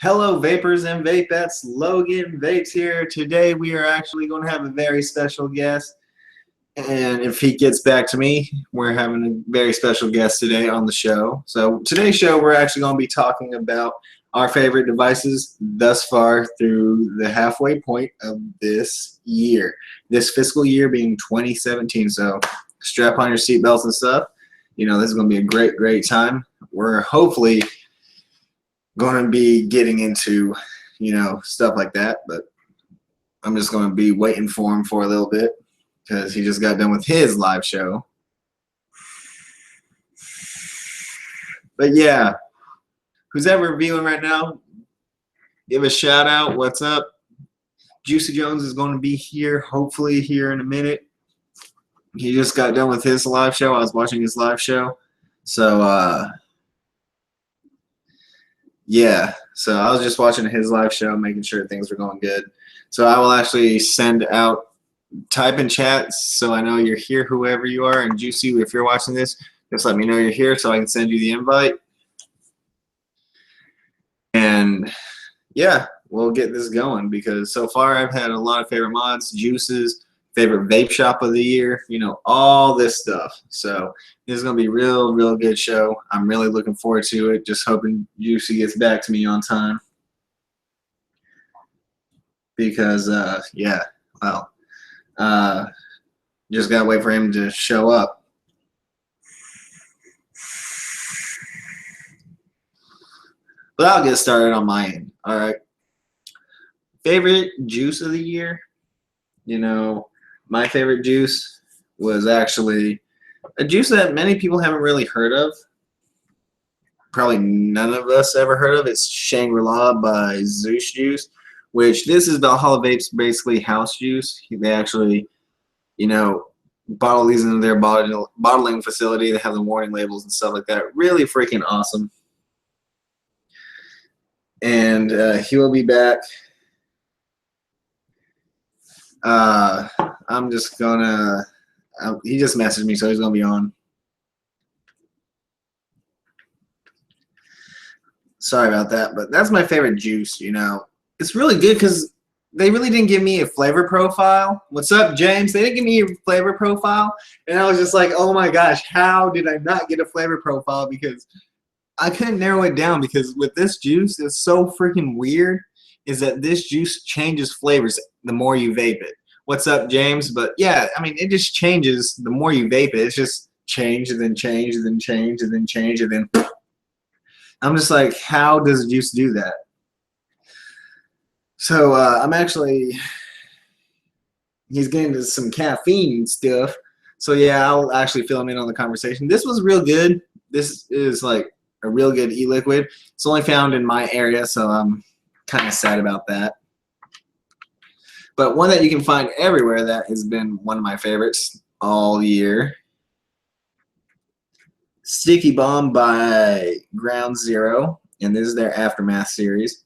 Hello, vapors and vapettes. Logan Vapes here. Today we are actually going to have a very special guest. And if he gets back to me, we're having a very special guest today on the show. So today's show, we're actually going to be talking about our favorite devices thus far through the halfway point of this year. This fiscal year being 2017. So strap on your seatbelts and stuff. You know, this is going to be a great, great time. We're hopefully going to be getting into, stuff like that, but I'm just going to be waiting for him for a little bit because he just got done with his live show. But yeah, who's ever viewing right now, give a shout out. What's up? Juicy Jones is going to be here, hopefully here in a minute. He just got done with his live show. I was watching his live show. So, yeah, so I was just watching his live show, making sure things were going good. So I will actually send out, type in chat so I know you're here, whoever you are. And Juicy, if you're watching this, just let me know you're here so I can send you the invite. And yeah, we'll get this going because so far I've had a lot of favorite mods, juices, favorite vape shop of the year, all this stuff. So this is going to be a real, real good show. I'm really looking forward to it. Just hoping Juicy gets back to me on time. Because, just got to wait for him to show up. But I'll get started on my end. All right. Favorite juice of the year? My favorite juice was actually a juice that many people haven't really heard of. Probably none of us ever heard of. It's Shangri-La by Zeus Juice, which this is Valhalla Vape's basically house juice. They actually, bottle these into their bottling facility. They have the warning labels and stuff like that. Really freaking awesome. And he will be back. I'm just gonna, he just messaged me, so he's gonna be on. Sorry about that, but that's my favorite juice, It's really good because they really didn't give me a flavor profile. What's up, James? They didn't give me a flavor profile, and I was just like, oh my gosh, how did I not get a flavor profile? Because I couldn't narrow it down because with this juice, it's so freaking weird, is that this juice changes flavors the more you vape it. What's up, James? But yeah, I mean, it just changes the more you vape it. It's just change and then change and then change and then change and then. I'm just like, how does juice do that? So I'm actually, he's getting to some caffeine stuff. So yeah, I'll actually fill him in on the conversation. This was real good. This is like a real good e-liquid. It's only found in my area, so I'm kind of sad about that. But one that you can find everywhere that has been one of my favorites all year. Sticky Bomb by Ground Zero. And this is their Aftermath series.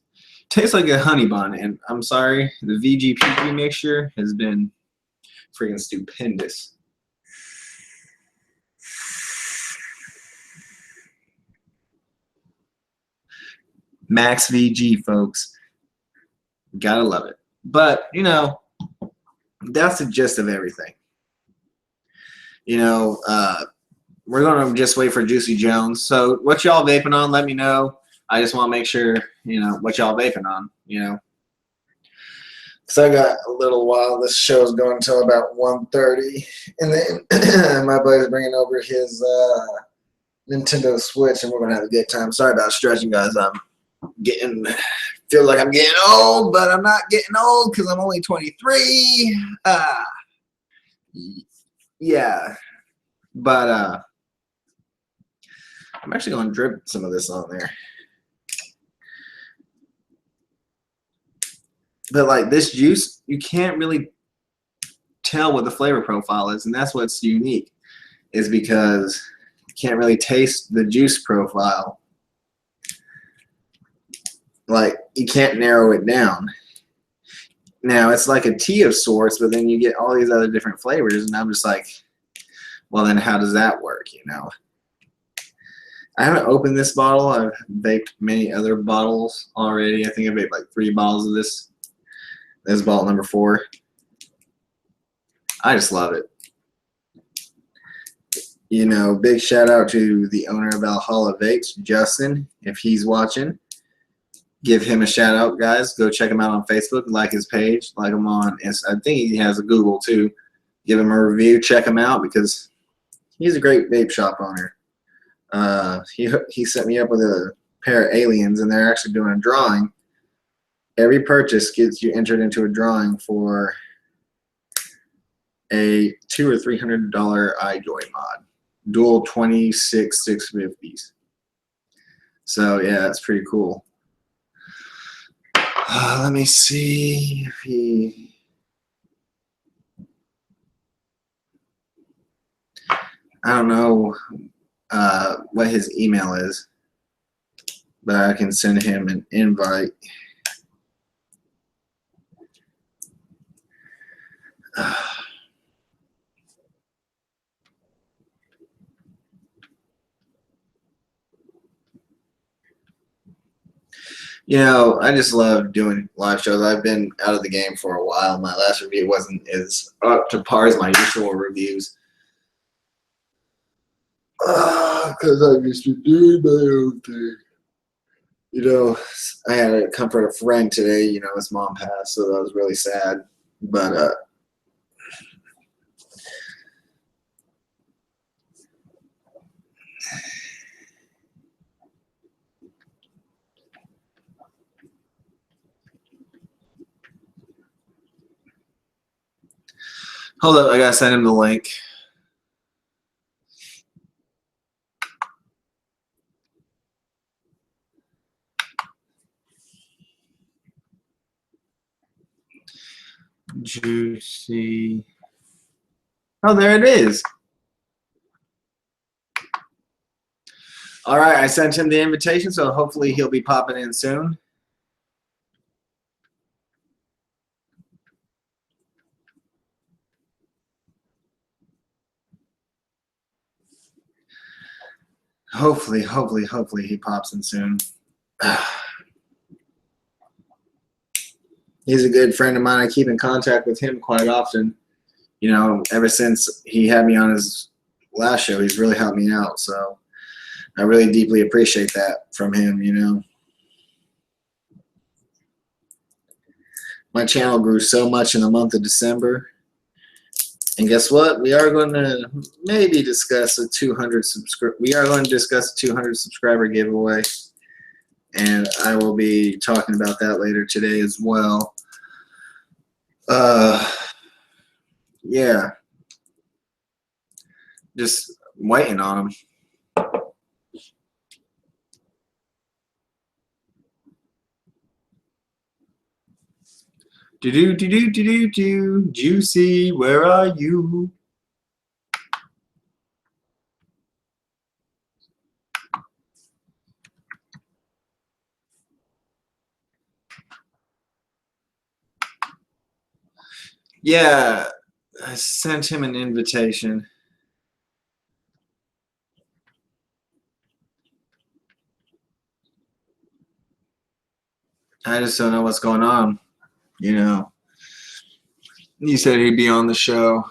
Tastes like a honey bun. And I'm sorry, the VGPG mixture has been freaking stupendous. Max VG, folks. Gotta love it. But, that's the gist of everything. We're going to just wait for Juicy Jones. So what y'all vaping on, let me know. I just want to make sure, what y'all vaping on, Because I got a little while. This show's going until about 1:30. And then my buddy's bringing over his Nintendo Switch, and we're going to have a good time. Sorry about stretching, guys. Feel like I'm getting old, but I'm not getting old because I'm only 23. Yeah. But I'm actually going to drip some of this on there. But like this juice, you can't really tell what the flavor profile is, and that's what's unique, is because you can't really taste the juice profile. Like, you can't narrow it down. Now, it's like a tea of sorts, but then you get all these other different flavors, and I'm just like, well, then how does that work, I haven't opened this bottle. I've vaped many other bottles already. I think I vaped like 3 bottles of this. This is bottle number 4. I just love it. You know, big shout out to the owner of Valhalla Vapes, Justin. If he's watching, give him a shout out, guys. Go check him out on Facebook, like his page, like him on. I think he has a Google too. Give him a review, check him out because he's a great vape shop owner. He set me up with a pair of aliens, and they're actually doing a drawing. Every purchase gets you entered into a drawing for a $200 or $300 iJoy mod, dual 26 650s. So yeah, it's pretty cool. Let me see if he. I don't know what his email is, but I can send him an invite. You know, I just love doing live shows. I've been out of the game for a while. My last review wasn't as up to par as my usual reviews. Because I used to do my own thing. You know, I had to comfort a friend today. You know, his mom passed, so that was really sad. But hold up, I gotta send him the link. Juicy. Oh, there it is. All right, I sent him the invitation, so hopefully he'll be popping in soon. Hopefully he pops in soon. He's a good friend of mine. I keep in contact with him quite often. You know, ever since he had me on his last show, he's really helped me out. So I really deeply appreciate that from him, you know. My channel grew so much in the month of December. And guess what? We are going to maybe discuss a 200 subscriber giveaway. And I will be talking about that later today as well. Yeah. Just waiting on them. Juicy, where are you? Yeah, I sent him an invitation. I just don't know what's going on, you know. He said he'd be on the show.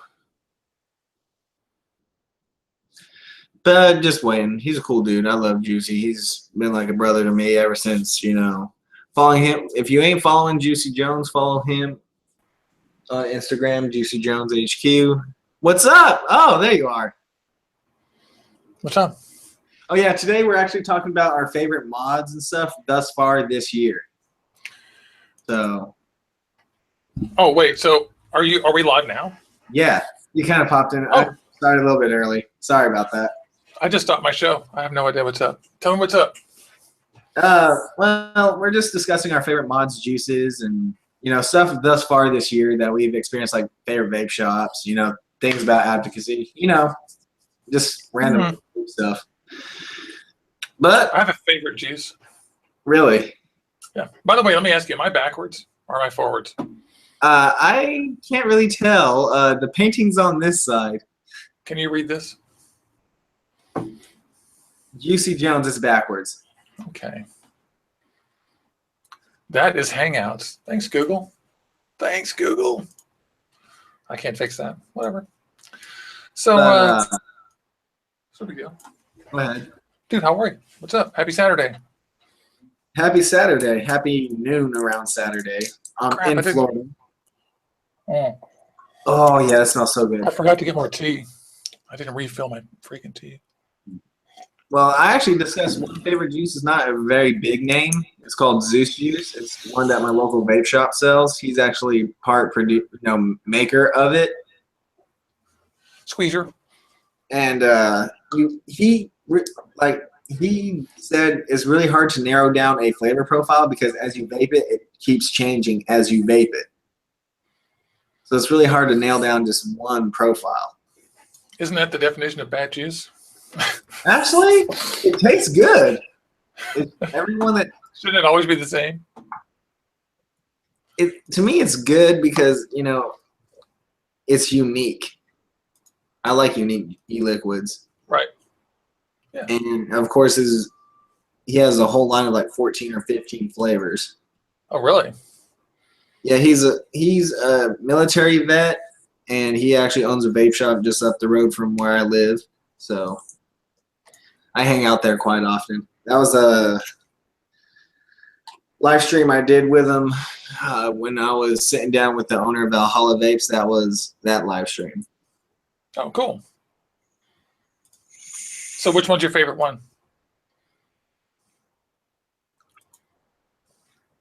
But just waiting. He's a cool dude. I love Juicy. He's been like a brother to me ever since, you know. Following him. If you ain't following Juicy Jones, follow him on Instagram, Juicy Jones HQ. What's up? Oh, there you are. What's up? Oh yeah, today we're actually talking about our favorite mods and stuff thus far this year. So. Oh wait, so are we live now? Yeah, you kind of popped in. Oh. I started a little bit early. Sorry about that. I just stopped my show. I have no idea what's up. Tell me what's up. Well, we're just discussing our favorite mods, juices, and you know stuff thus far this year that we've experienced, like favorite vape shops. You know, things about advocacy. You know, just random stuff. But I have a favorite juice. Really? Yeah. By the way, let me ask you: am I backwards or am I forwards? I can't really tell. The painting's on this side. Can you read this? Juicy Jones is backwards. Okay. That is Hangouts. Thanks, Google. Thanks, Google. I can't fix that. Whatever. So, it's no big deal. Go ahead. Dude, how are you? What's up? Happy Saturday. Happy Saturday. Happy noon around Saturday. I'm Crap, in I didn't- Florida. Oh, Oh, yeah, that smells so good. I forgot to get more tea. I didn't refill my freaking tea. Well, I actually discussed one favorite juice. Is not a very big name. It's called Zeus Juice. It's one that my local vape shop sells. He's actually maker of it. Squeezer. And he said it's really hard to narrow down a flavor profile because as you vape it, it keeps changing as you vape it. So it's really hard to nail down just one profile. Isn't that the definition of bad juice? Actually, it tastes good. Everyone that Shouldn't it always be the same? to me, it's good because it's unique. I like unique e-liquids. Right. Yeah. And of course, he has a whole line of like 14 or 15 flavors. Oh, really? Yeah, he's a military vet, and he actually owns a vape shop just up the road from where I live. So I hang out there quite often. That was a live stream I did with him when I was sitting down with the owner of Valhalla Vapes. That was that live stream. Oh, cool. So which one's your favorite one?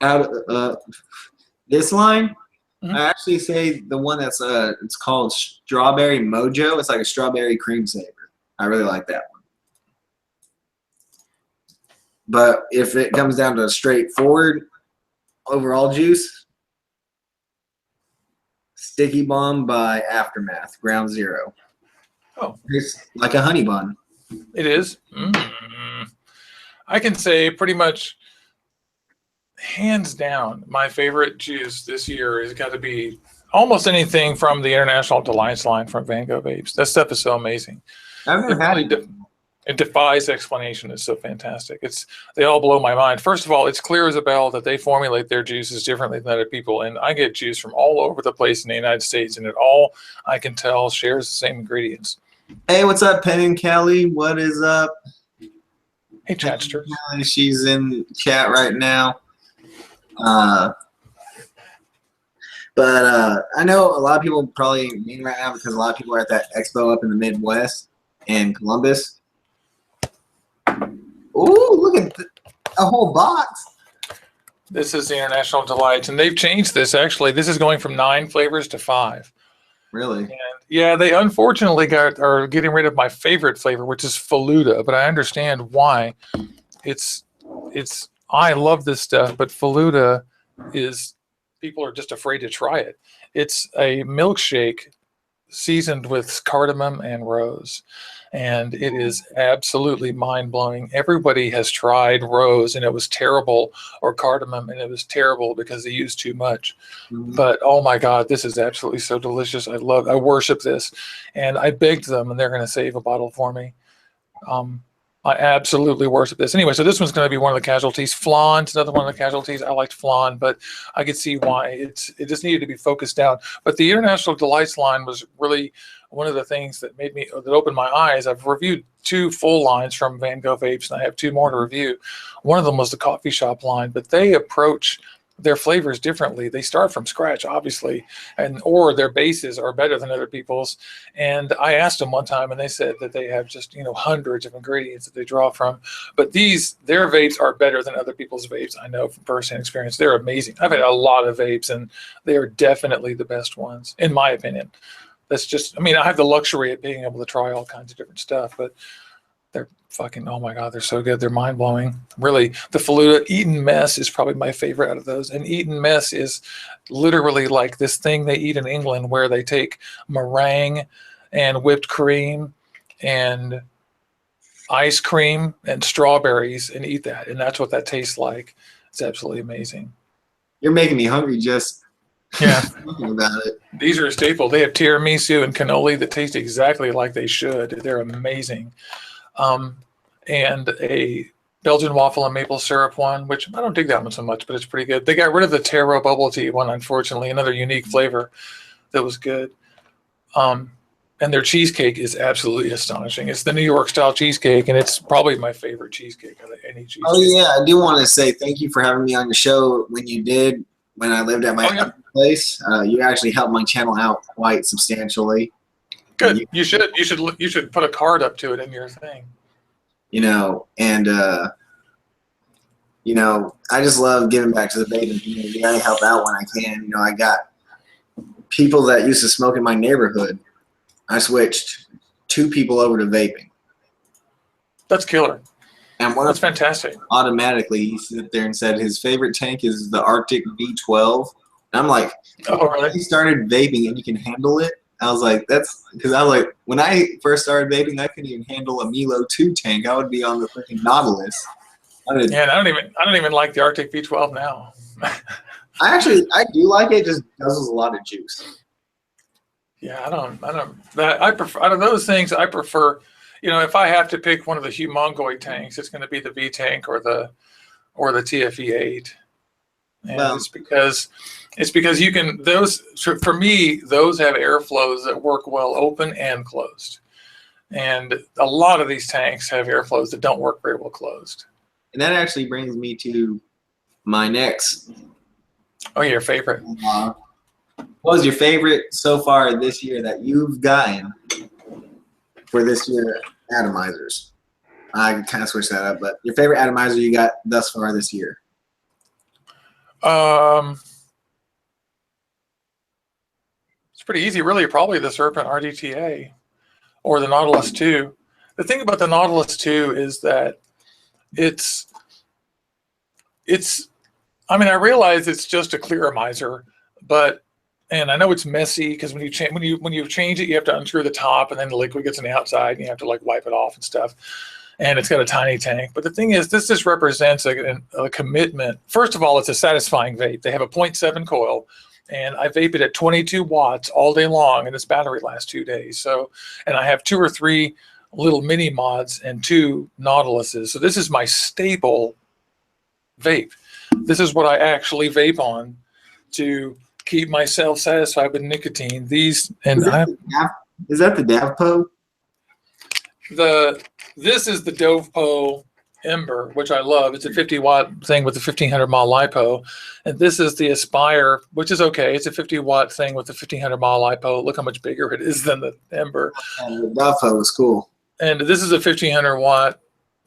Out of this line, Mhm. I actually say the one that's it's called Strawberry Mojo. It's like a strawberry cream saver. I really like that one. But if it comes down to a straightforward overall juice, Sticky Bomb by Aftermath, Ground Zero. Oh, It's like a honey bun. it is? I can say pretty much hands down, my favorite juice this year has got to be almost anything from the International Delights line from Van Gogh Vapes. That stuff is so amazing. I've never had really it. It defies explanation. It's so fantastic. They all blow my mind. First of all, it's clear as a bell that they formulate their juices differently than other people. And I get juice from all over the place in the United States, and it all, I can tell, shares the same ingredients. Hey, what's up, Penn and Kelly? What is up? Hey, Chatster. Kelly, she's in chat right now. But I know a lot of people probably mean right now because a lot of people are at that expo up in the Midwest in Columbus. Ooh, look at a whole box. This is the International Delights, and they've changed this, actually. This is going from 9 flavors to 5. Really? And yeah, they unfortunately are getting rid of my favorite flavor, which is Faluda, but I understand why. I love this stuff, but Faluda is, people are just afraid to try it. It's a milkshake seasoned with cardamom and rose, and it is absolutely mind-blowing. Everybody has tried rose and it was terrible, or cardamom and it was terrible because they used too much. But oh my god, this is absolutely so delicious. I worship this, and I begged them and they're going to save a bottle for me. I absolutely worship this. Anyway, so this one's going to be one of the casualties. Flan's another one of the casualties. I liked Flan, but I could see why it just needed to be focused down. But the International Delights line was really one of the things that opened my eyes. I've reviewed 2 full lines from Van Gogh Vapes, and I have 2 more to review. One of them was the coffee shop line, but they approach their flavors differently. They start from scratch, obviously, or their bases are better than other people's. And I asked them one time, and they said that they have just hundreds of ingredients that they draw from. But their vapes are better than other people's vapes. I know from firsthand experience. They're amazing. I've had a lot of vapes, and they are definitely the best ones, in my opinion. That's just, I have the luxury of being able to try all kinds of different stuff, but they're fucking, oh my god, they're so good. They're mind-blowing. Really, the Faluda Eton Mess is probably my favorite out of those. And Eton Mess is literally like this thing they eat in England where they take meringue and whipped cream and ice cream and strawberries and eat that. And that's what that tastes like. It's absolutely amazing. You're making me hungry just thinking about it. These are a staple. They have tiramisu and cannoli that taste exactly like they should. They're amazing. and a Belgian waffle and maple syrup one, which I don't dig that one so much, but it's pretty good. They got rid of the taro bubble tea one, unfortunately, another unique flavor that was good. And their cheesecake is absolutely astonishing. It's the New York style cheesecake, and it's probably my favorite cheesecake out of any cheesecake. Oh yeah, I do want to say thank you for having me on your show when you did. When I lived at my place, you actually helped my channel out quite substantially. Good. You should put a card up to it in your thing. You know, and you know, I just love giving back to the vaping community. I help out when I can. You know, I got people that used to smoke in my neighborhood. I switched 2 people over to vaping. That's killer. And that's fantastic. Automatically, he sit there and said his favorite tank is the Arctic V12. And I'm like, oh, really? He started vaping and you can handle it. I was like, that's because I was like, when I first started vaping, I couldn't even handle a Milo 2 tank. I would be on the freaking Nautilus. Yeah, I don't even like the Arctic V12 now. I do like it. It just guzzles a lot of juice. Yeah, I prefer out of those things. I prefer, you know, if I have to pick one of the humongoid tanks, it's going to be the V tank or the TFE8. And well, it's because you can for me those have airflows that work well open and closed, and a lot of these tanks have airflows that don't work very well closed. And that actually brings me to my next. Oh, your favorite. What was your favorite so far this year that you've gotten for this year atomizers? I kind of switched that up, but your favorite atomizer you got thus far this year? It's pretty easy, really. Probably the Serpent RDTA or the Nautilus 2. The thing about the Nautilus 2 is that it's. I mean, I realize it's just a clear atomizer, and I know it's messy because when you change it, you have to unscrew the top, and then the liquid gets on the outside, and you have to like wipe it off and stuff. And it's got a tiny tank. But the thing is, this just represents a commitment. First of all, it's a satisfying vape. They have a 0.7 coil, and I vape it at 22 watts all day long, and this battery lasts 2 days. So, and I have 2 or 3 little mini mods and 2 Nautiluses. So this is my staple vape. This is what I actually vape on to keep myself satisfied with nicotine. These and is that the Davpo? This is the Dovpo Ember, which I love. It's a 50-watt thing with a 1500 mile lipo, and this is the Aspire, which is okay. It's a 50-watt thing with a 1500 mile lipo. Look how much bigger it is than the Ember. And the Dovpo is cool. And this is a 1500 watt.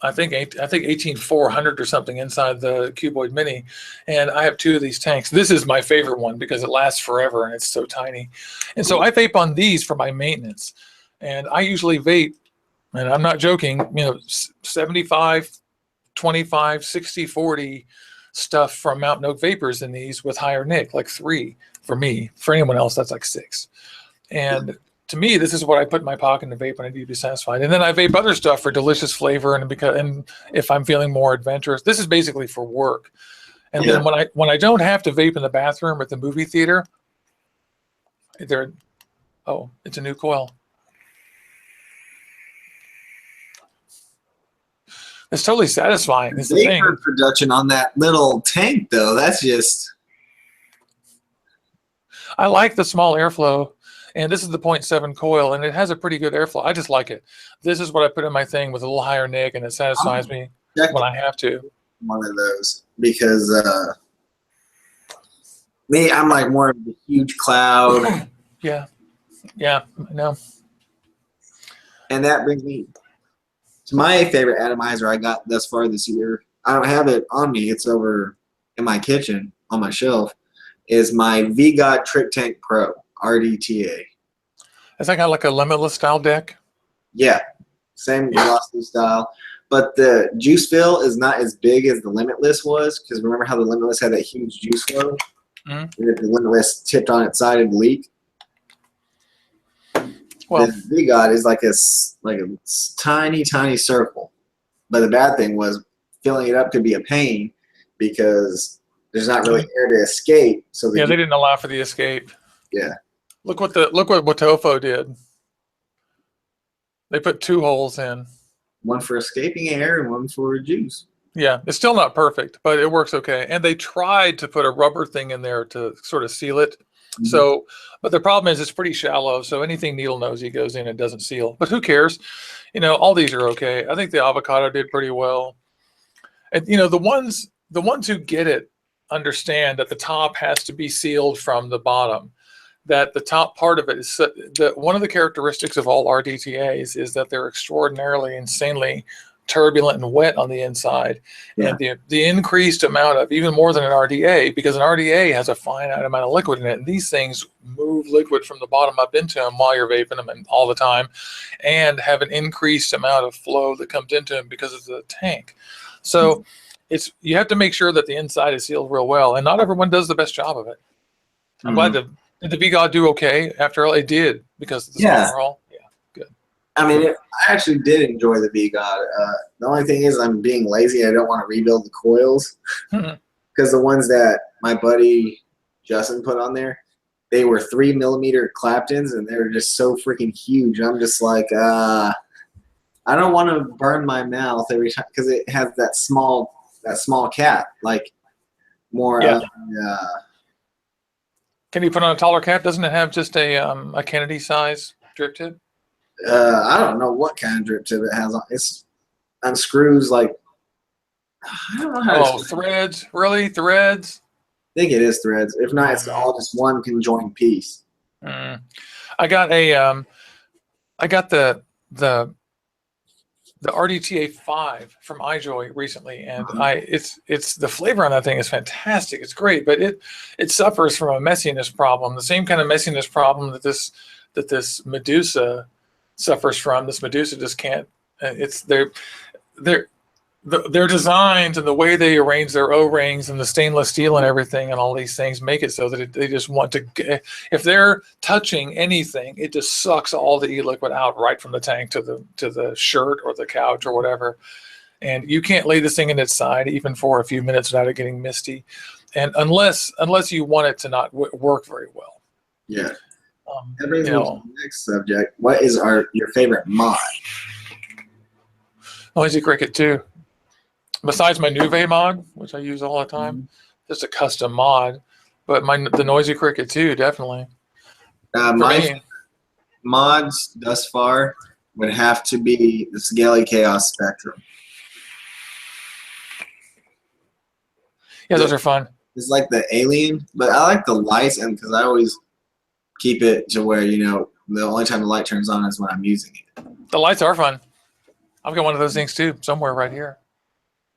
I think 18400 or something inside the Cuboid Mini, and I have 2 of these tanks. This is my favorite one because it lasts forever and it's so tiny. And so I vape on these for my maintenance, and I usually vape, and I'm not joking, you know, 75, 25, 60, 40 stuff from Mountain Oak Vapors in these with higher nic, like 3 for me. For anyone else, that's like 6. And to me, this is what I put in my pocket to vape when I need to be satisfied. And then I vape other stuff for delicious flavor and if I'm feeling more adventurous. This is basically for work. And then when I don't have to vape in the bathroom or at the movie theater, it's a new coil. It's totally satisfying. It's the thing. Production on that little tank, though, that's just. I like the small airflow. And this is the 0.7 coil, and it has a pretty good airflow. I just like it. This is what I put in my thing with a little higher nic, and it satisfies me when I have to. One of those because me, I'm like more of a huge cloud. Yeah, I know. And that brings me to my favorite atomizer I got thus far this year. I don't have it on me. It's over in my kitchen on my shelf. Is my VGOD Trick Tank Pro. RDTA. Is that kind of like a limitless style deck? Yeah, same velocity style, but the juice fill is not as big as the limitless was, because remember how the limitless had that huge juice flow? And if the limitless tipped on its side, it'd leak. Well, the VGOD is like a tiny circle, but the bad thing was filling it up could be a pain because there's not really air to escape. So they didn't allow for the escape. Yeah. Look what Watofo did. They put 2 holes in. one for escaping air and one for juice. Yeah, it's still not perfect, but it works okay. And they tried to put a rubber thing in there to sort of seal it. So, but the problem is it's pretty shallow. So anything needle nosy goes in and doesn't seal. But who cares? You know, all these are okay. I think the avocado did pretty well. And you know, the ones who get it understand that the top has to be sealed from the bottom. That the top part of it is that one of the characteristics of all RDTAs is that they're extraordinarily, insanely turbulent and wet on the inside. Yeah. And the increased amount of, even more than an RDA, because an RDA has a finite amount of liquid in it, and these things move liquid from the bottom up into them while you're vaping them and all the time, and have an increased amount of flow that comes into them because of the tank. So you have to make sure that the inside is sealed real well, and not everyone does the best job of it. I'm glad did the V-God do okay after all? It did, because of the small roll. Yeah, good. I mean, I actually did enjoy the V-God. The only thing is I'm being lazy. I don't want to rebuild the coils because the ones that my buddy Justin put on there, they were 3mm Claptons, and they were just so freaking huge. I'm just like, I don't want to burn my mouth every time because it has that small cap, like more. Yeah. Can you put on a taller cap? Doesn't it have just a Kennedy size drip tip? I don't know what kind of drip tip it has on. It's unscrews like I don't know how. Threads? Really, threads? I think it is threads. If not, it's all just one conjoined piece. I got the RDTA 5 from iJoy recently, and it's the flavor on that thing is fantastic. It's great, but it suffers from a messiness problem, the same kind of messiness problem that this Medusa suffers from. This Medusa just can't. It's their designs and the way they arrange their O-rings and the stainless steel and everything and all these things make it so that they just want to, if they're touching anything, it just sucks all the e-liquid out right from the tank to the shirt or the couch or whatever. And you can't lay this thing in its side even for a few minutes without it getting misty. And unless you want it to not work very well. Yeah. That brings me to the next subject. What is your favorite mod? Noisy Cricket 2. Besides my Noon Vape mod, which I use all the time, just a custom mod, but the Noisy Cricket 2, definitely. My mods thus far would have to be the Scaly Chaos Spectrum. Yeah, those are fun. It's like the Alien, but I like the lights, and because I always keep it to where, you know, the only time the light turns on is when I'm using it. The lights are fun. I've got one of those things too, somewhere right here.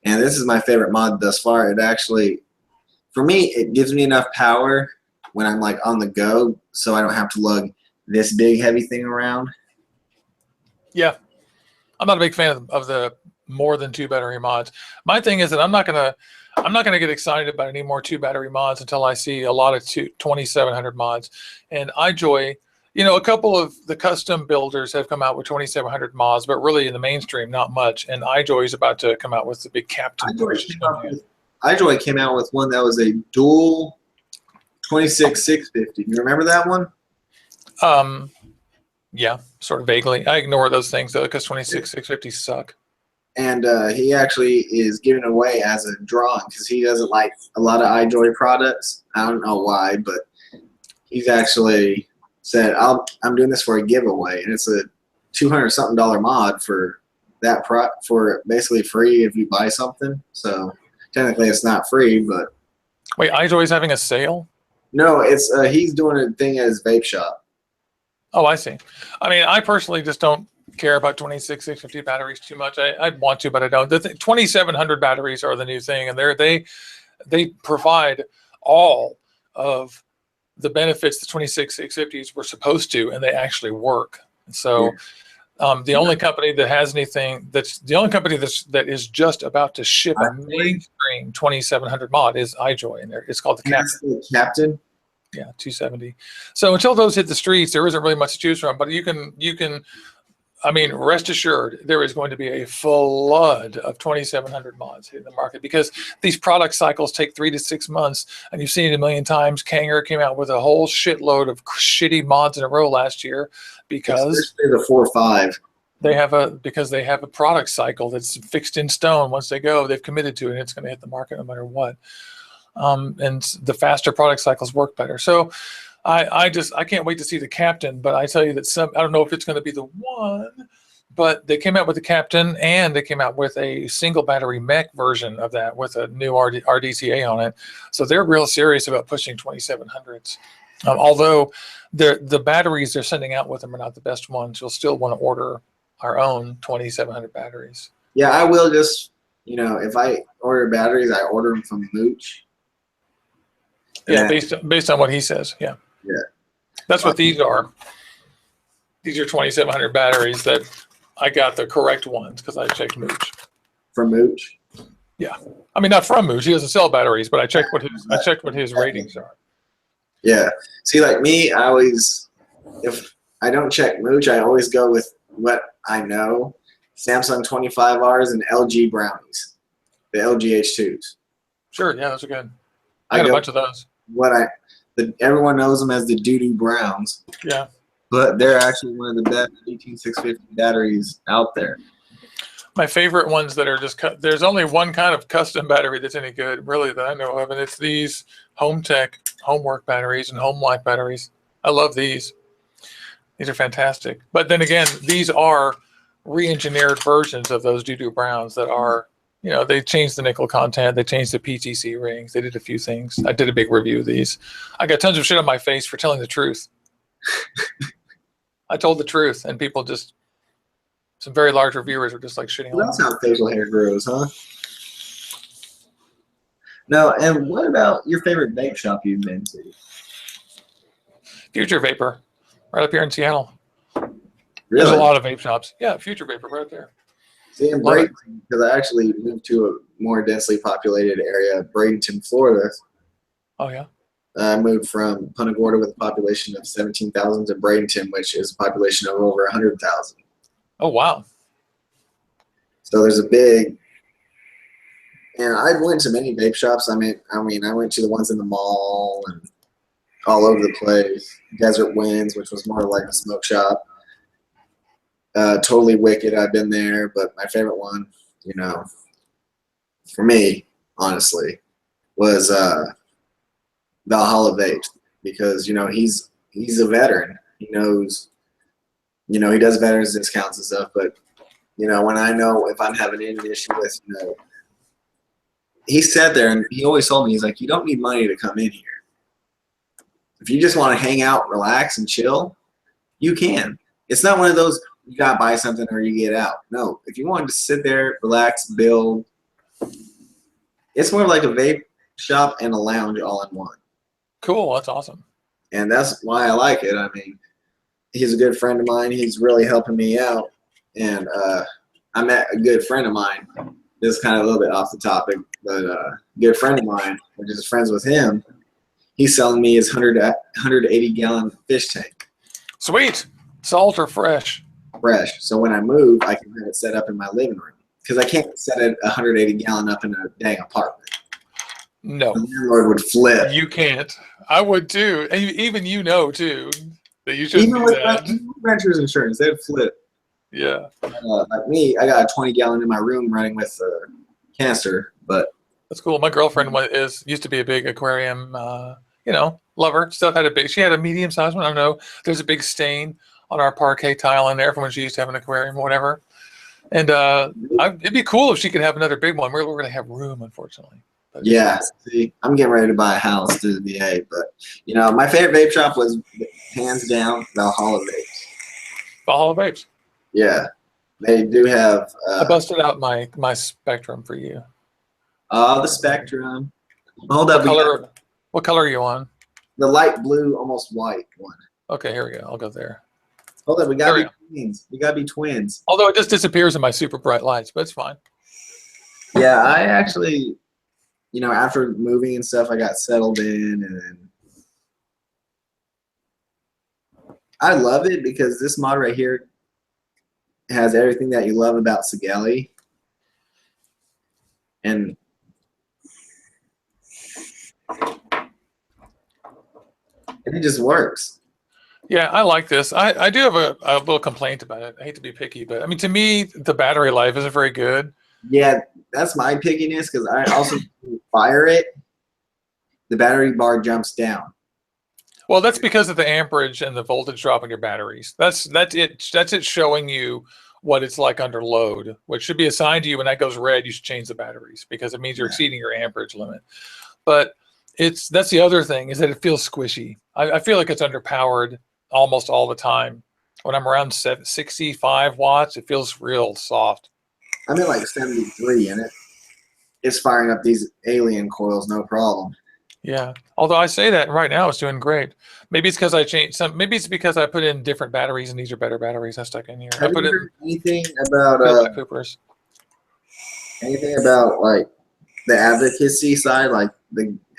And this is my favorite mod thus far. It actually, for me, it gives me enough power when I'm like on the go, so I don't have to lug this big heavy thing around. Yeah, I'm not a big fan of the more than 2 battery mods. My thing is that I'm not gonna get excited about any more 2 battery mods until I see a lot of 2700 mods. And iJoy, you know, a couple of the custom builders have come out with 2700 mods, but really in the mainstream, not much. And iJoy is about to come out with the big Captain. iJoy came out with one that was a dual 26650. You remember that one? Yeah, sort of vaguely. I ignore those things though because 26650 suck. And he actually is giving away as a drawing because he doesn't like a lot of iJoy products. I don't know why, but he's actually said, I'm doing this for a giveaway, and it's a $200-something mod for that for basically free if you buy something. So technically it's not free, but wait, iJoy's having a sale? No, it's he's doing a thing at his vape shop. Oh, I see. I mean, I personally just don't care about 26650 batteries too much. I'd want to, but I don't. The 2700 batteries are the new thing, and they provide all of the benefits the 26650s were supposed to, and they actually work. So the only company that has anything that is just about to ship a mainstream 2700 mod is iJoy, and it's called the Captain. Captain. Yeah, 270. So until those hit the streets, there isn't really much to choose from. But you can. I mean, rest assured, there is going to be a flood of 2700 mods hitting the market because these product cycles take 3 to 6 months, and you've seen it a million times. Kanger came out with a whole shitload of shitty mods in a row last year because especially the 4.5. because they have a product cycle that's fixed in stone. Once they go, they've committed to it, and it's going to hit the market no matter what. And the faster product cycles work better. So I can't wait to see the Captain. But I tell you that I don't know if it's going to be the one, but they came out with the Captain, and they came out with a single battery mech version of that with a new RDCA on it. So they're real serious about pushing 2700s. Although the batteries they're sending out with them are not the best ones, you'll still want to order our own 2700 batteries. Yeah, I will just, if I order batteries, I order them from Mooch. Yeah, based on what he says. Yeah. Yeah. That's what these are. These are 2700 batteries that I got the correct ones because I checked Mooch. From Mooch? Yeah. I mean, not from Mooch. He doesn't sell batteries, but I checked what his ratings are. Yeah. See, like me, if I don't check Mooch, I always go with what I know. Samsung 25Rs and LG Brownies, the LG H2s. Sure. Yeah, those are good. I got a bunch of those. Everyone knows them as the doo-doo browns. Yeah. But they're actually one of the best 18650 batteries out there. My favorite ones that are just there's only one kind of custom battery that's any good, really, that I know of, and it's these Home Tech homework batteries and home life batteries. I love these. These are fantastic. But then again, these are re-engineered versions of those doo-doo browns that are, they changed the nickel content, they changed the PTC rings, they did a few things. I did a big review of these. I got tons of shit on my face for telling the truth. I told the truth, and people some very large reviewers were just like shitting on me. That's how facial hair grows, huh? No, and what about your favorite vape shop you've been to? Future Vapor, right up here in Seattle. Really? There's a lot of vape shops. Yeah, Future Vapor right there. See, in Bradenton, because I actually moved to a more densely populated area, Bradenton, Florida. Oh, yeah? I moved from Punta Gorda with a population of 17,000 to Bradenton, which is a population of over 100,000. Oh, wow. So there's and I went to many vape shops. I mean, I went to the ones in the mall and all over the place. Desert Winds, which was more like a smoke shop. Totally Wicked, I've been there, but my favorite one, for me, honestly, was Valhalla Vape, because he's a veteran. He knows, he does veterans discounts and stuff. But when I know if I'm having any issue with, he sat there and he always told me, he's like, you don't need money to come in here. If you just want to hang out, relax, and chill, you can. It's not one of those you gotta buy something or you get out. No, if you want to sit there, relax, build, it's more like a vape shop and a lounge all in one. Cool, that's awesome. And that's why I like it. I mean, he's a good friend of mine. He's really helping me out. And I met a good friend of mine. This is kind of a little bit off the topic, but a good friend of mine, which is friends with him, he's selling me his 180-gallon fish tank. Sweet. Salt or fresh? Fresh. So when I move, I can have it set up in my living room, because I can't set a 180-gallon up in a dang apartment. No. The landlord would flip. You can't. I would too. And even too, that you shouldn't do that. Even with renters insurance, they'd flip. Yeah. Like me, I got a 20-gallon in my room running with a canister, but that's cool. My girlfriend used to be a big aquarium, lover. She had a medium-sized one. I don't know. There's a big stain on our parquet tile in there from when she used to have an aquarium or whatever. And it'd be cool if she could have another big one. We're going to have room, unfortunately. But, yeah, see, I'm getting ready to buy a house through the VA, but my favorite vape shop was hands down Valhalla Vapes. Valhalla Vapes. Yeah, they do have. I busted out my Spectrum for you. The Spectrum. Hold up. What color are you on? The light blue, almost white one. Okay, here we go. I'll go there. Hold up, we gotta be twins. We gotta be twins. Although it just disappears in my super bright lights, but it's fine. Yeah, I actually, after moving and stuff, I got settled in, and I love it because this mod right here has everything that you love about Sigelli, and it just works. Yeah, I like this. I do have a little complaint about it. I hate to be picky, but I mean, to me, the battery life isn't very good. Yeah, that's my pickiness because I also fire it, the battery bar jumps down. Well, that's because of the amperage and the voltage drop in your batteries. That's it. That's it showing you what it's like under load, which should be assigned to you. When that goes red, you should change the batteries because it means you're Yeah. exceeding your amperage limit. But that's the other thing is that it feels squishy. I feel like it's underpowered almost all the time. When I'm around 65 watts, it feels real soft. I'm at like 73 and it's firing up these alien coils, no problem. Yeah. Although I say that right now it's doing great. Maybe it's because I changed some. Maybe it's because I put in different batteries and these are better batteries I stuck in here. I Have put you in heard anything about feel like poopers. like the advocacy side? Like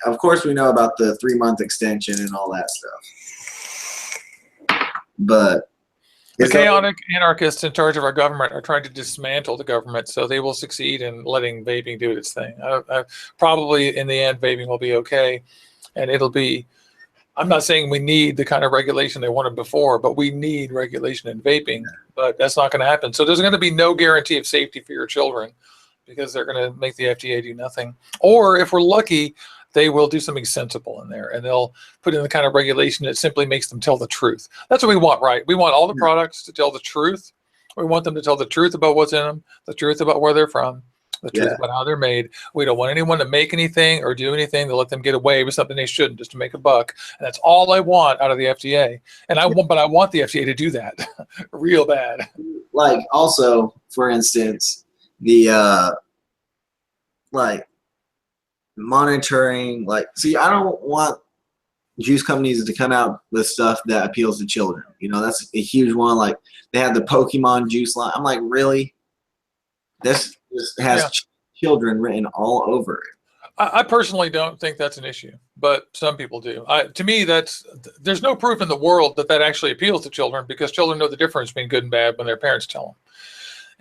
of course we know about the 3-month extension and all that stuff, but The chaotic anarchists in charge of our government are trying to dismantle the government so they will succeed in letting vaping do its thing. Probably in the end, vaping will be okay. And it'll be, I'm not saying we need the kind of regulation they wanted before, but we need regulation in vaping. But that's not going to happen. So there's going to be no guarantee of safety for your children because they're going to make the FDA do nothing. Or if we're lucky, they will do something sensible in there and they'll put in the kind of regulation that simply makes them tell the truth. That's what we want, right? We want all the products to tell the truth. We want them to tell the truth about what's in them, the truth about where they're from, the truth about how they're made. We don't want anyone to make anything or do anything to let them get away with something they shouldn't just to make a buck. And that's all I want out of the FDA. And but I want the FDA to do that real bad. Like also, for instance, the like monitoring, like, see, I don't want juice companies to come out with stuff that appeals to children. You know, that's a huge one. Like they have the Pokemon juice line. I'm like, really? This has children written all over it. I personally don't think that's an issue, but some people do. To me, there's no proof in the world that actually appeals to children because children know the difference between good and bad when their parents tell them.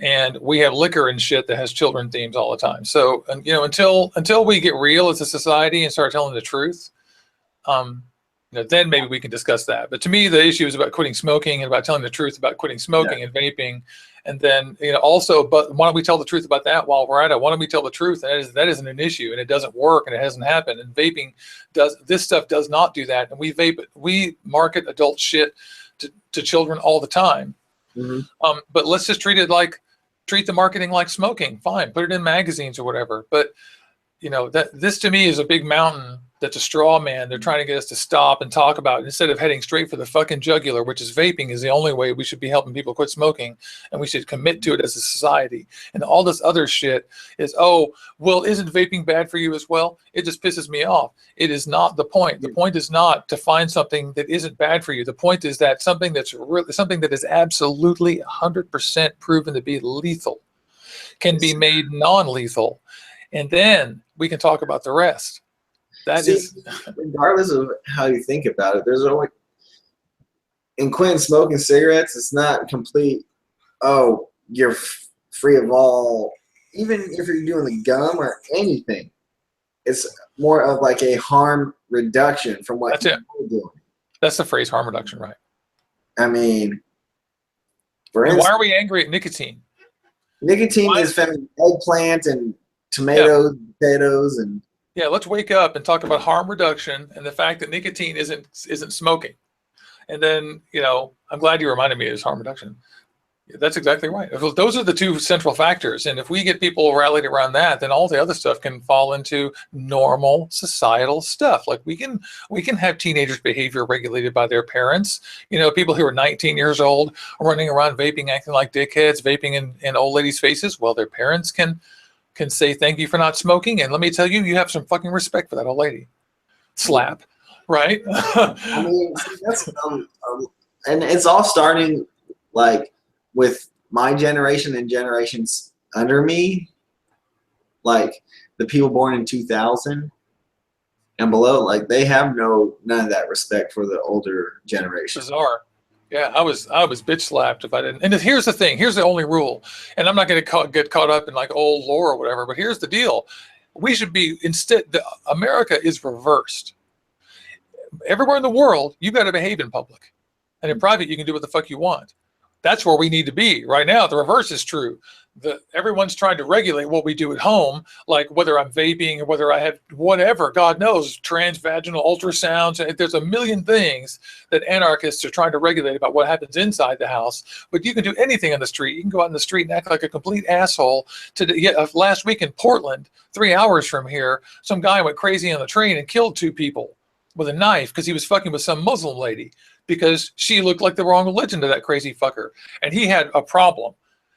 And we have liquor and shit that has children themes all the time. So, you know, until we get real as a society and start telling the truth, then maybe we can discuss that. But to me, the issue is about quitting smoking and about telling the truth about quitting smoking and vaping. And then, you know, also, but why don't we tell the truth about that while we're at it? Why don't we tell the truth? And that isn't an issue and it doesn't work and it hasn't happened. And vaping this stuff does not do that. And we market adult shit to children all the time. Mm-hmm. But let's just treat the marketing like smoking. Fine, put it in magazines or whatever. But you know, this to me is a big mountain that's a straw man. They're trying to get us to stop and talk about it instead of heading straight for the fucking jugular, which is vaping is the only way we should be helping people quit smoking. And we should commit to it as a society. And all this other shit is, oh, well, isn't vaping bad for you as well? It just pisses me off. It is not the point. The point is not to find something that isn't bad for you. The point is that something that is absolutely 100% proven to be lethal can be made non-lethal. And then we can talk about the rest. Regardless of how you think about it, there's always, in quitting smoking cigarettes, it's not complete, oh, you're free of all, even if you're doing the gum or anything, it's more of like a harm reduction from what you're doing. That's the phrase, harm reduction, right? I mean, why are we angry at nicotine? Nicotine is found in eggplant and tomatoes, potatoes, and let's wake up and talk about harm reduction and the fact that nicotine isn't smoking. And then, you know, I'm glad you reminded me of this harm reduction. That's exactly right. Those are the two central factors. And if we get people rallied around that, then all the other stuff can fall into normal societal stuff. Like we can have teenagers' behavior regulated by their parents. You know, people who are 19 years old running around vaping, acting like dickheads, vaping in old ladies' faces. Well, their parents can say thank you for not smoking, and let me tell you, you have some fucking respect for that old lady. Slap, right? I mean, that's and it's all starting like with my generation and generations under me, like the people born in 2000 and below, like they have none of that respect for the older generation. Bizarre. Yeah, I was bitch slapped if I didn't. And here's the thing. Here's the only rule. And I'm not going to get caught up in like old lore or whatever. But here's the deal. We should be America is reversed. Everywhere in the world, you've got to behave in public. And in private, you can do what the fuck you want. That's where we need to be right now. The reverse is true. Everyone's trying to regulate what we do at home, like whether I'm vaping or whether I have whatever, God knows, transvaginal ultrasounds. There's a million things that anarchists are trying to regulate about what happens inside the house. But you can do anything on the street. You can go out in the street and act like a complete asshole. Last week in Portland, 3 hours from here, some guy went crazy on the train and killed 2 people with a knife because he was fucking with some Muslim lady because she looked like the wrong religion to that crazy fucker. And he had a problem.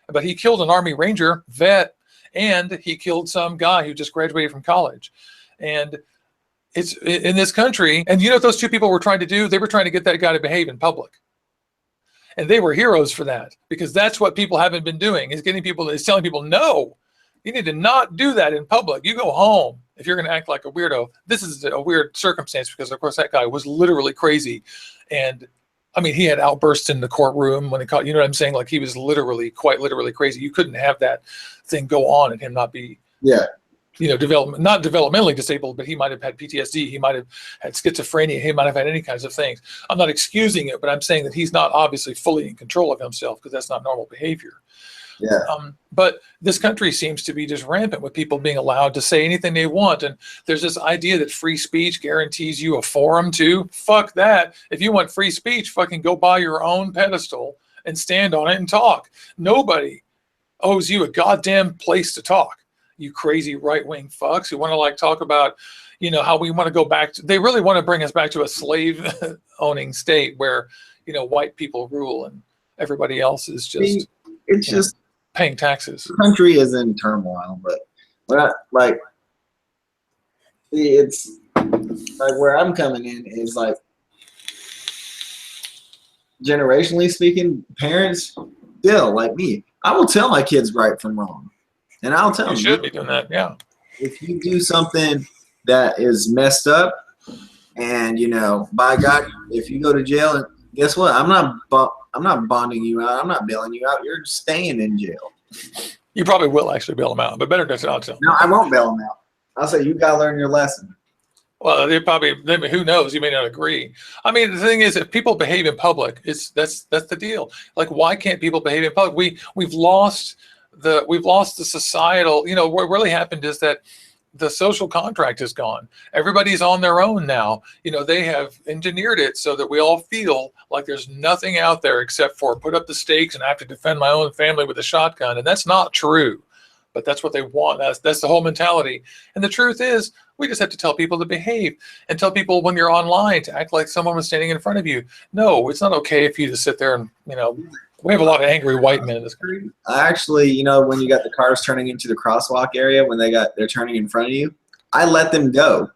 But he killed an Army Ranger vet, and he killed some guy who just graduated from college. And it's in this country. And you know what those 2 people were trying to do? They were trying to get that guy to behave in public. And they were heroes for that, because that's what people haven't been doing, is telling people, no, you need to not do that in public. You go home if you're going to act like a weirdo. This is a weird circumstance because, of course, that guy was literally crazy. And I mean, he had outbursts in the courtroom when he caught, you know what I'm saying? Like, he was quite literally crazy. You couldn't have that thing go on and him not be, Yeah. you know, not developmentally disabled, but he might have had PTSD. He might have had schizophrenia. He might have had any kinds of things. I'm not excusing it, but I'm saying that he's not obviously fully in control of himself, because that's not normal behavior. Yeah. But this country seems to be just rampant with people being allowed to say anything they want. And there's this idea that free speech guarantees you a forum too. Fuck that. If you want free speech, fucking go buy your own pedestal and stand on it and talk. Nobody owes you a goddamn place to talk. You crazy right-wing fucks who want to like talk about, you know, how we want to go back to, they really want to bring us back to a slave owning state where, you know, white people rule and everybody else is just, it's just paying taxes. The country is in turmoil, but we're not like, it's like where I'm coming in is like, generationally speaking, parents still like me. I will tell my kids right from wrong, and I'll tell them. You should be doing that, yeah. If you do something that is messed up, and you know, by God, if you go to jail, and guess what? I'm not bonding you out. I'm not bailing you out. You're staying in jail. You probably will actually bail them out, but better not to. No, I won't bail them out. I'll say you gotta learn your lesson. Well, who knows? You may not agree. I mean, the thing is, if people behave in public, that's the deal. Like, why can't people behave in public? We've lost the societal. You know, what really happened is that the social contract is gone. Everybody's on their own now. You know, they have engineered it so that we all feel like there's nothing out there except for put up the stakes and I have to defend my own family with a shotgun. And that's not true, but that's what they want. That's the whole mentality. And the truth is, we just have to tell people to behave and tell people when you're online to act like someone was standing in front of you. No, it's not okay if you just sit there and, you know, we have a lot of angry white men in this country. Actually, you know, when you got the cars turning into the crosswalk area, when they're turning in front of you, I let them go.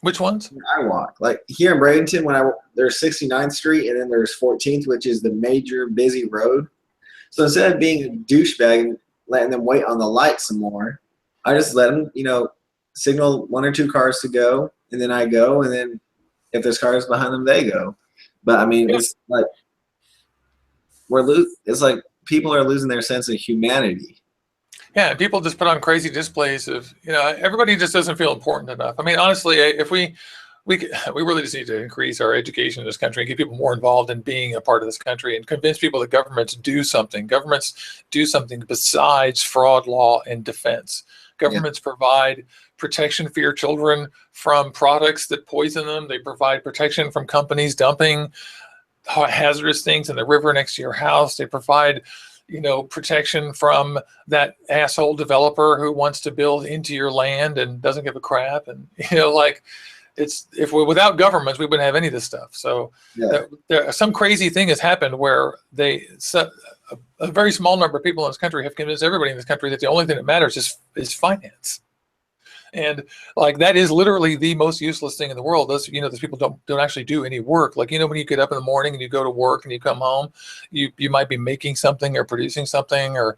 Which ones? I walk. Like here in Bradenton, there's 69th Street and then there's 14th, which is the major busy road. So instead of being a douchebag and letting them wait on the light some more, I just let them, you know, signal 1 or 2 cars to go, and then I go, and then if there's cars behind them, they go. But I mean, it's like it's like people are losing their sense of humanity. Yeah, people just put on crazy displays of, you know, everybody just doesn't feel important enough. I mean, honestly, if we really just need to increase our education in this country and get people more involved in being a part of this country and convince people that governments do something. Governments do something besides fraud, law, and defense. Governments provide protection for your children from products that poison them. They provide protection from companies dumping hazardous things in the river next to your house. They provide, you know, protection from that asshole developer who wants to build into your land and doesn't give a crap. And, you know, like, without governments, we wouldn't have any of this stuff. So some crazy thing has happened where a very small number of people in this country have convinced everybody in this country that the only thing that matters is finance. And like, that is literally the most useless thing in the world. Those people don't actually do any work. Like, you know, when you get up in the morning and you go to work and you come home, you might be making something or producing something or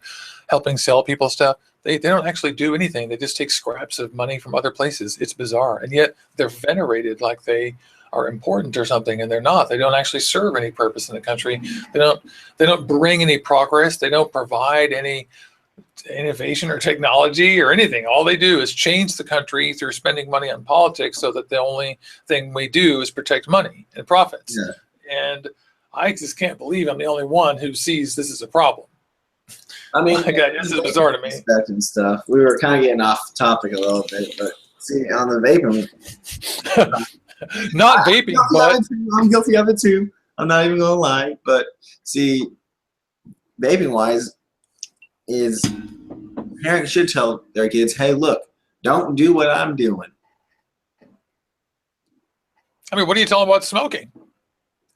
helping sell people stuff. They don't actually do anything. They just take scraps of money from other places. It's bizarre. And yet they're venerated like they are important or something, and they're not. They don't actually serve any purpose in the country. They don't bring any progress. They don't provide any innovation or technology or anything. All they do is change the country through spending money on politics so that the only thing we do is protect money and profits. Yeah. And I just can't believe I'm the only one who sees this as a problem. I mean, Like, this is bizarre to me. And stuff. We were kind of getting off topic a little bit, but see, on the vaping, Not vaping, but I'm guilty of it too. I'm not even gonna lie. But see, vaping wise, is parents should tell their kids, "Hey, look, don't do what I'm doing." I mean, what do you tell them about smoking?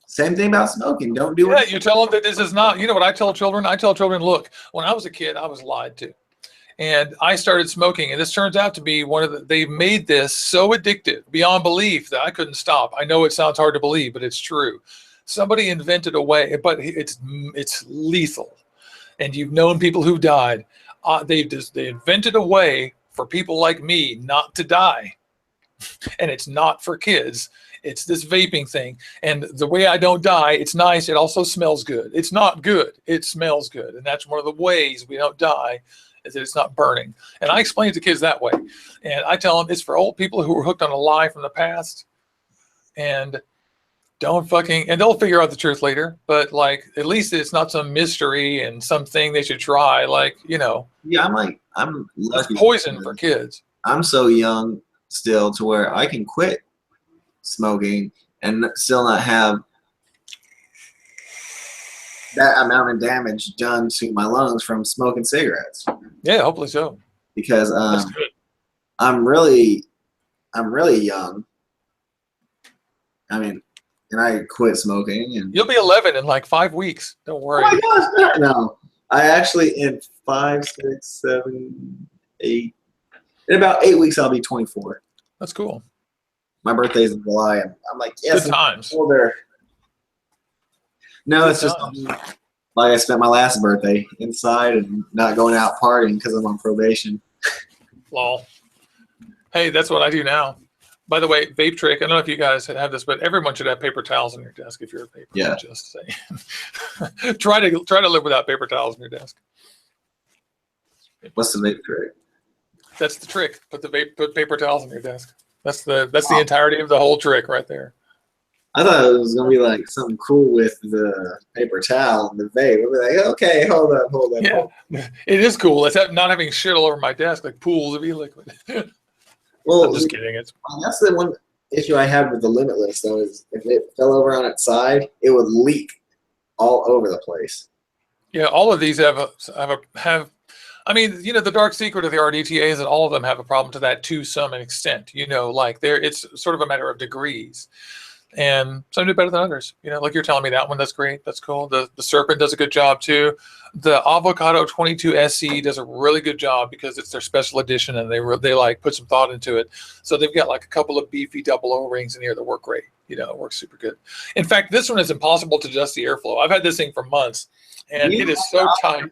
Same thing about smoking. Don't do Yeah, it. you tell them that this is not, you know what I tell children? I tell children, look, when I was a kid, I was lied to. And I started smoking, and this turns out to be they've made this so addictive beyond belief that I couldn't stop. I know it sounds hard to believe, but it's true. Somebody invented a way, but it's lethal. And you've known people who died. They invented a way for people like me not to die. And it's not for kids. It's this vaping thing. And the way I don't die, it's nice. It also smells good. It's not good. It smells good. And that's one of the ways we don't die, is that it's not burning. And I explain it to kids that way. And I tell them it's for old people who were hooked on a lie from the past. And and they'll figure out the truth later. But like, at least it's not some mystery and something they should try. Like, you know. Yeah, I'm lucky. It's poison for kids. I'm so young still to where I can quit smoking and still not have that amount of damage done to my lungs from smoking cigarettes. Yeah, hopefully so. Because I'm really young. I mean, and I quit smoking, and you'll be 11 in like 5 weeks. Don't worry. Oh my gosh, no! I actually in 5, 6, 7, 8. In about 8 weeks, I'll be 24. That's cool. My birthday's in July, and I'm like, yes, good times. Older. No, good it's just times. like I spent my last birthday inside and not going out partying because I'm on probation. Lol. Hey, that's what I do now. By the way, vape trick. I don't know if you guys have this, but everyone should have paper towels on your desk if you're a vaper. Yeah. Just saying. try to live without paper towels on your desk. What's the vape trick? That's the trick. Put paper towels on your desk. That's the entirety of the whole trick right there. I thought it was gonna be like something cool with the paper towel and the vape. I'd be like, okay, hold up. Yeah, it is cool. It's not having shit all over my desk like pools of e-liquid. Well, I'm just kidding. That's the one issue I have with the Limitless, though, is if it fell over on its side, it would leak all over the place. Yeah, all of these have. I mean, you know, the dark secret of the RDTA is that all of them have a problem to some extent. You know, like it's sort of a matter of degrees. And some do better than others. You know, like you're telling me that one, that's great. That's cool. The Serpent does a good job too. The Avocado 22 SE does a really good job because it's their special edition and they like put some thought into it. So they've got like a couple of beefy double O-rings in here that work great. You know, it works super good. In fact, this one is impossible to adjust the airflow. I've had this thing for months and it is so tight.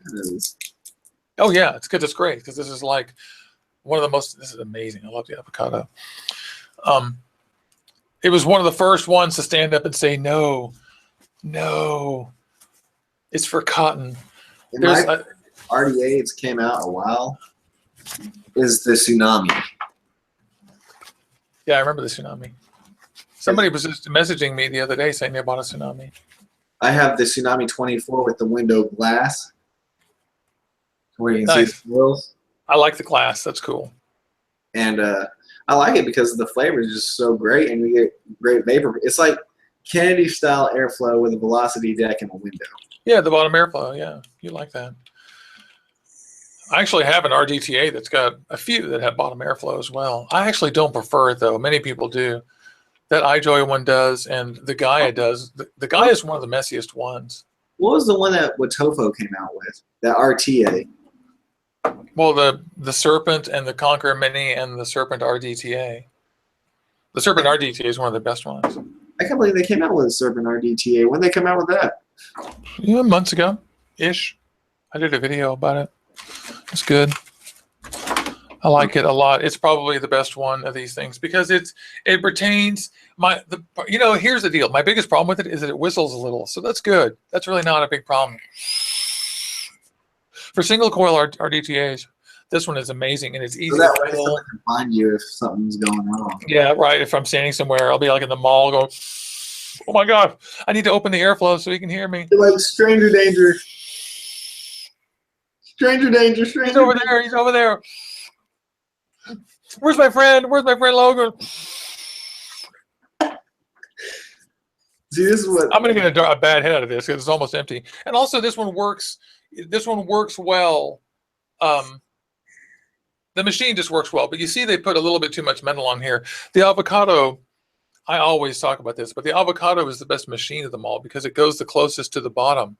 Oh yeah, it's good. It's great because this is like one of the most, this is amazing. I love the Avocado. It was one of the first ones to stand up and say, no, it's for cotton. There's RDA, it's came out a while, is the Tsunami. Yeah, I remember the Tsunami. Somebody was just messaging me the other day saying they bought a Tsunami. I have the Tsunami 24 with the window glass, where you can see the wheels. I like the glass. That's cool. And I like it because the flavor is just so great, and you get great vapor. It's like Kennedy-style airflow with a velocity deck and a window. Yeah, the bottom airflow. Yeah, you like that. I actually have an RDTA that's got a few that have bottom airflow as well. I actually don't prefer it, though. Many people do. That iJoy one does, and the Gaia does. The Gaia is one of the messiest ones. What was the one that Watofo came out with? That RTA. Well, the Serpent and the Conqueror Mini and the Serpent RDTA. The Serpent RDTA is one of the best ones. I can't believe they came out with a Serpent RDTA. When did they come out with that? Yeah, months ago-ish. I did a video about it. It's good. I like it a lot. It's probably the best one of these things because it retains here's the deal. My biggest problem with it is that it whistles a little. So that's good. That's really not a big problem. For single coil RDTAs, this one is amazing and it's easy so to pull. Find you if something's going wrong. Yeah, right. If I'm standing somewhere, I'll be like in the mall going, Oh my God. I need to open the airflow so he can hear me. You're like stranger danger. Stranger danger, He's stranger over danger. there. He's over there. Where's my friend? Where's my friend Logan? See, this is what I'm gonna get a bad hit out of this because it's almost empty. And also, this one works. This one works well. The machine just works well. But you see, they put a little bit too much metal on here. The avocado. I always talk about this, but the avocado is the best machine of them all because it goes the closest to the bottom.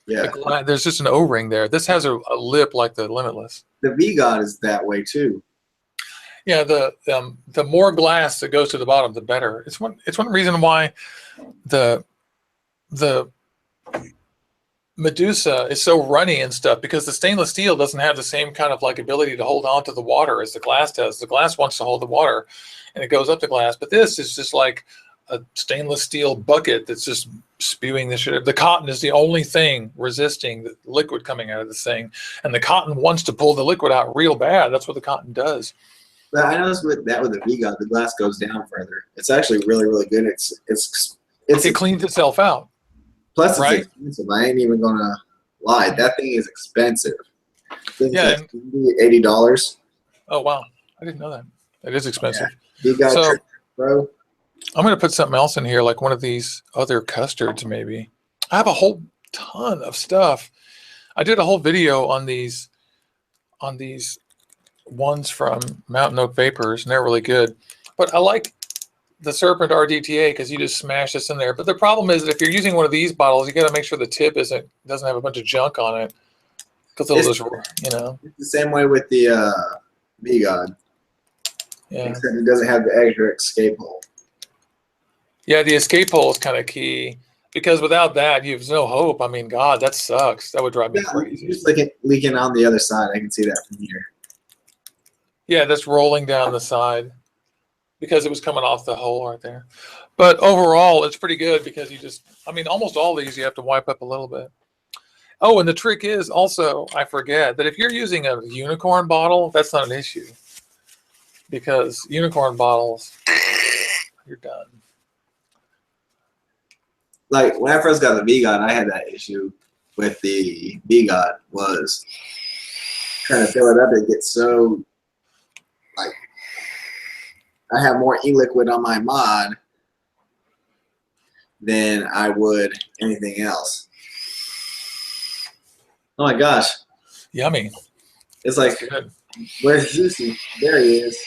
yeah. There's just an O-ring there. This has a lip like the Limitless. The V-God is that way too. Yeah, the more glass that goes to the bottom, the better. It's one reason why the Medusa is so runny and stuff, because the stainless steel doesn't have the same kind of like ability to hold on to the water as the glass does. The glass wants to hold the water and it goes up the glass, but this is just like a stainless steel bucket that's just spewing the shit. The cotton is the only thing resisting the liquid coming out of this thing, and the cotton wants to pull the liquid out real bad. That's what the cotton does. But I noticed with the V-God, the glass goes down further. It's actually really, really good. It cleans itself out. Plus, it's right? expensive. I ain't even gonna lie. That thing is expensive. Yeah, like $80. Oh wow, I didn't know that. It is expensive. Yeah. You got So bro. I'm gonna put something else in here, like one of these other custards, maybe. I have a whole ton of stuff. I did a whole video on these ones from Mountain Oak Vapors, and they're really good. But I like the Serpent RDTA because you just smash this in there. But the problem is that if you're using one of these bottles, you got to make sure the tip doesn't have a bunch of junk on it, because it'll just, It's the same way with the V-God. Yeah. Except it doesn't have the extra escape hole. Yeah, the escape hole is kind of key, because without that, you have no hope. I mean, God, that sucks. That would drive me crazy. Just like it leaking on the other side. I can see that from here. Yeah, that's rolling down the side because it was coming off the hole right there. But overall, it's pretty good because almost all these you have to wipe up a little bit. Oh, and the trick is also, I forget, that if you're using a unicorn bottle, that's not an issue, because unicorn bottles, you're done. Like when I first got the V-God, I had that issue with the V-God, was trying to fill it up. It gets so, like, I have more e-liquid on my mod than I would anything else. Oh my gosh. Yummy. It's like, good. Where's Juicy? There he is.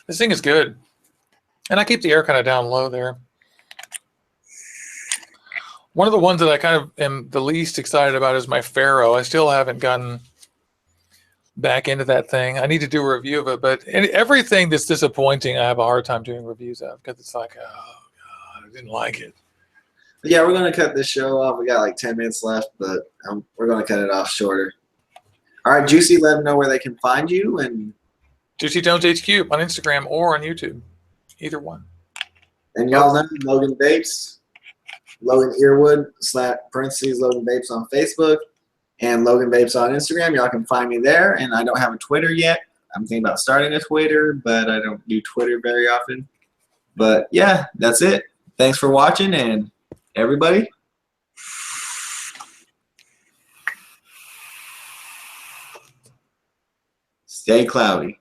This thing is good. And I keep the air kind of down low there. One of the ones that I kind of am the least excited about is my Pharaoh. I still haven't gotten back into that thing. I need to do a review of it, but everything that's disappointing, I have a hard time doing reviews of, because it's like, oh God, I didn't like it. But yeah, we're going to cut this show off. We got like 10 minutes left, but we're going to cut it off shorter. All right, Juicy, let them know where they can find you. And Juicy Jones HQ on Instagram or on YouTube. Either one. And y'all know Logan Vapes, Logan Earwood / parentheses Logan Vapes on Facebook, and Logan Vapes on Instagram. Y'all can find me there. And I don't have a Twitter yet. I'm thinking about starting a Twitter, but I don't do Twitter very often. But yeah, that's it. Thanks for watching, and everybody, stay cloudy.